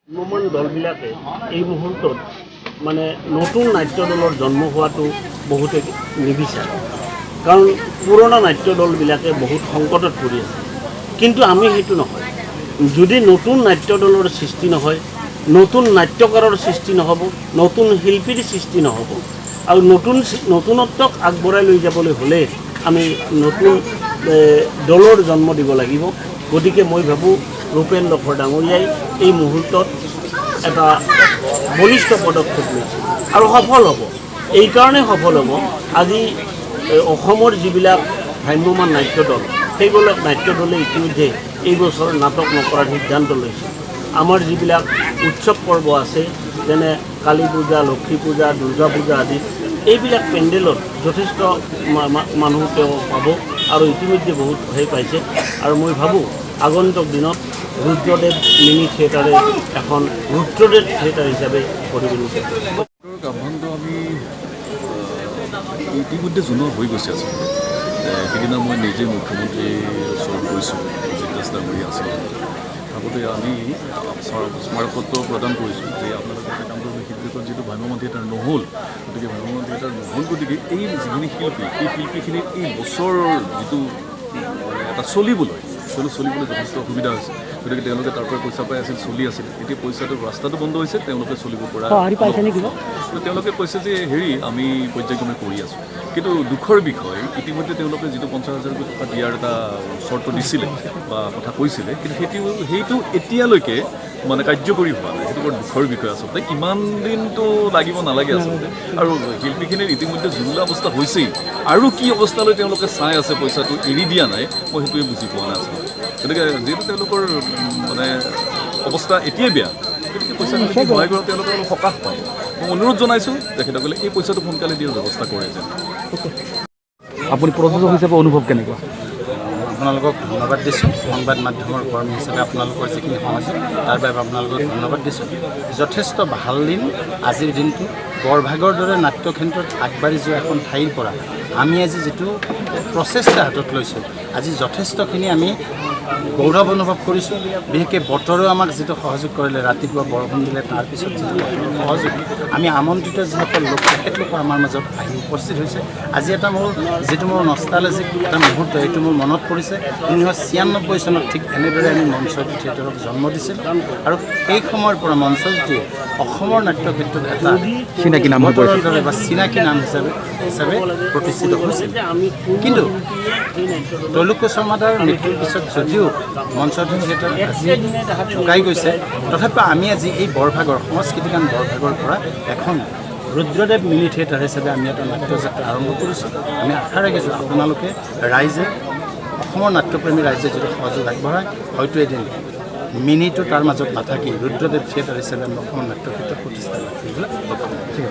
ভ্ৰাম্যমান দলবিলাকে এই মুহূৰ্তত মানে নতুন নাট্য দলৰ জন্ম হোৱাটো বহুতে নিবিচাৰে, কাৰণ পুৰণা নাট্য দলবিলাকে বহুত সংকটত পৰি আছে। কিন্তু আমি সেইটো নহয়, যদি নতুন নাট্য দলৰ সৃষ্টি নহয়, নতুন নাট্যকাৰৰ সৃষ্টি নহ'ব, নতুন শিল্পীৰ সৃষ্টি নহ'ব, আৰু নতুনত্বক আগবঢ়াই লৈ যাবলৈ হ'লে আমি নতুন দলৰ জন্ম দিব লাগিব। গতিকে মই ভাবোঁ ৰূপেন লখৰ ডাঙৰীয়াই এই মুহূৰ্তত এটা বলিষ্ঠ পদক্ষেপ লৈছে আৰু সফল হ'ব। এইকাৰণে সফল হ'ব, আজি অসমৰ যিবিলাক ভ্ৰাম্যমান নাট্য দল, সেইবিলাক নাট্য দলে ইতিমধ্যে এই বছৰ নাটক নকৰাৰ সিদ্ধান্ত লৈছে। আমাৰ যিবিলাক উৎসৱ পৰ্ব আছে, যেনে কালী পূজা, লক্ষ্মী পূজা, দুৰ্গা পূজা আদি, এইবিলাক পেণ্ডেলত যথেষ্ট মানুহ তেওঁ পাব আৰু ইতিমধ্যে বহুত সেই পাইছে। আৰু মই ভাবোঁ আগন্তুক দিনত ৰুদ্ৰদেৱ মিনি থিয়েটাৰে এখন ৰুদ্ৰদেৱ থিয়েটাৰ হিচাপে পৰিগণিত কৰিব। আহ্বানটো আমি ইতিমধ্যে জনোৱা হৈ গৈছে। আচলতে সেইদিনা মই নিজে মুখ্যমন্ত্ৰীৰ ওচৰত গৈছোঁ, জিজ্ঞাস ডাঙৰীয়া আছিল। আগতে আমি স্মাৰকপত্ৰ প্ৰদান কৰিছোঁ যে আপোনালোকে এটা কাম কৰিব, শিল্পীখন যিটো ভ্ৰাম্যমান থিয়েটাৰ নহ'ল, গতিকে ভ্ৰাম্যমান থিয়েটাৰ নহ'ল, গতিকে এই যিখিনি শিল্পী, এই শিল্পীখিনিৰ এই বছৰ যিটো এটা চলিবলৈ যথেষ্ট অসুবিধা হৈছে। গতিকে তেওঁলোকে তাৰ পৰা পইচা পাই আছিল, চলি আছিল। এতিয়া পইচাটো ৰাস্তাটো বন্ধ হৈছে, তেওঁলোকে চলিব পৰা। তেওঁলোকে কৈছে যে আমি পৰ্যায়ক্ৰমে কৰি আছোঁ। কিন্তু দুখৰ বিষয়, ইতিমধ্যে তেওঁলোকে যিটো 50,000 টকা দিয়াৰ এটা চৰ্ত দিছিলে বা কথা কৈছিলে, কিন্তু সেইটো এতিয়ালৈকে মানে কাৰ্যকৰী হোৱা নাই। সেইটো বৰ দুখৰ বিষয় আচলতে। ইমান দিনটো লাগিব নালাগে আচলতে। আৰু শিল্পীখিনিৰ ইতিমধ্যে জুৰুলা অৱস্থা হৈছেই, আৰু কি অৱস্থালৈ তেওঁলোকে চাই আছে, পইচাটো এৰি দিয়া নাই, মই সেইটোৱে বুজি পোৱা নাই আচলতে। গতিকে যিহেতু তেওঁলোকৰ মানে অৱস্থা এতিয়াই বেয়া, গতিকে পইচাটো সহায় কৰা তেওঁলোকে অলপ সকাহ পাব। মই অনুৰোধ জনাইছোঁ তেখেতসকলে এই পইচাটো সোনকালে দিয়াৰ ব্যৱস্থা কৰে যেন। আপুনি প্ৰযোজক হিচাপে অনুভৱ কেনেকুৱা? আপোনালোকক ধন্যবাদ দিছোঁ। সংবাদ মাধ্যমৰ কৰ্মী হিচাপে আপোনালোকৰ যিখিনি সহযোগ, তাৰ বাবে আপোনালোকক ধন্যবাদ দিছোঁ। যথেষ্ট ভাল দিন আজিৰ দিনটো। বৰভাগৰ দৰে নাট্যক্ষেত্ৰত আগবাঢ়ি যোৱা এখন ঠাইৰ পৰা আমি আজি যিটো প্ৰচেষ্টা হাতত লৈছোঁ, আজি যথেষ্টখিনি আমি গৌৰৱ অনুভৱ কৰিছোঁ। বিশেষকৈ বতৰেও আমাক যিটো সহযোগ কৰিলে, ৰাতিপুৱা বৰষুণ দিলে, তাৰপিছত যিটো সহযোগ, আমি আমন্ত্ৰিত যিসকল লোক, তেখেতলোকো আমাৰ মাজত আহি উপস্থিত হৈছে। আজি এটা যিটো মোৰ নষ্টালজিক এটা মুহূৰ্ত, এইটো মোৰ মনত পৰিছে। 1996 চনত ঠিক এনেদৰে আমি মঞ্চজ্যোতি থিয়েটাৰক জন্ম দিছিলোঁ, আৰু এই সময়ৰ পৰা মঞ্চজ্যোতিয়ে অসমৰ নাট্যক্ষেত্ৰত এটা চিনাকি নাম দৰে বা চিনাকি নাম হিচাপে প্ৰতিষ্ঠিত হৈছিল। কিন্তু তৈলোক্য শৰ্মাদাৰ মৃত্যুৰ পিছত যদিও মঞ্চজ্যোতি থিয়েটাৰ আজি ঢুকাই গৈছে, তথাপিও আমি আজি এই বৰভাগৰ সংস্কৃতিকান বৰভাগৰ পৰা এখন ৰুদ্ৰদেৱ মিনি থিয়েটাৰ হিচাপে আমি এটা নাট্যযাত্ৰা আৰম্ভ কৰিছোঁ। আমি আশা ৰাখিছোঁ আপোনালোকে, ৰাইজে, অসমৰ নাট্যপ্ৰেমী ৰাইজে যদি সহযোগ আগবঢ়ায়, হয়তো এদিন মিনিটো তাৰ মাজত নাথাকি ৰুদ্ৰদেৱ থিয়েটাৰ হিচাপে আমি অসমৰ নাট্যক্ষেত্ৰত প্ৰতিষ্ঠা লাভ কৰিবলৈ সক্ষম হ'ম।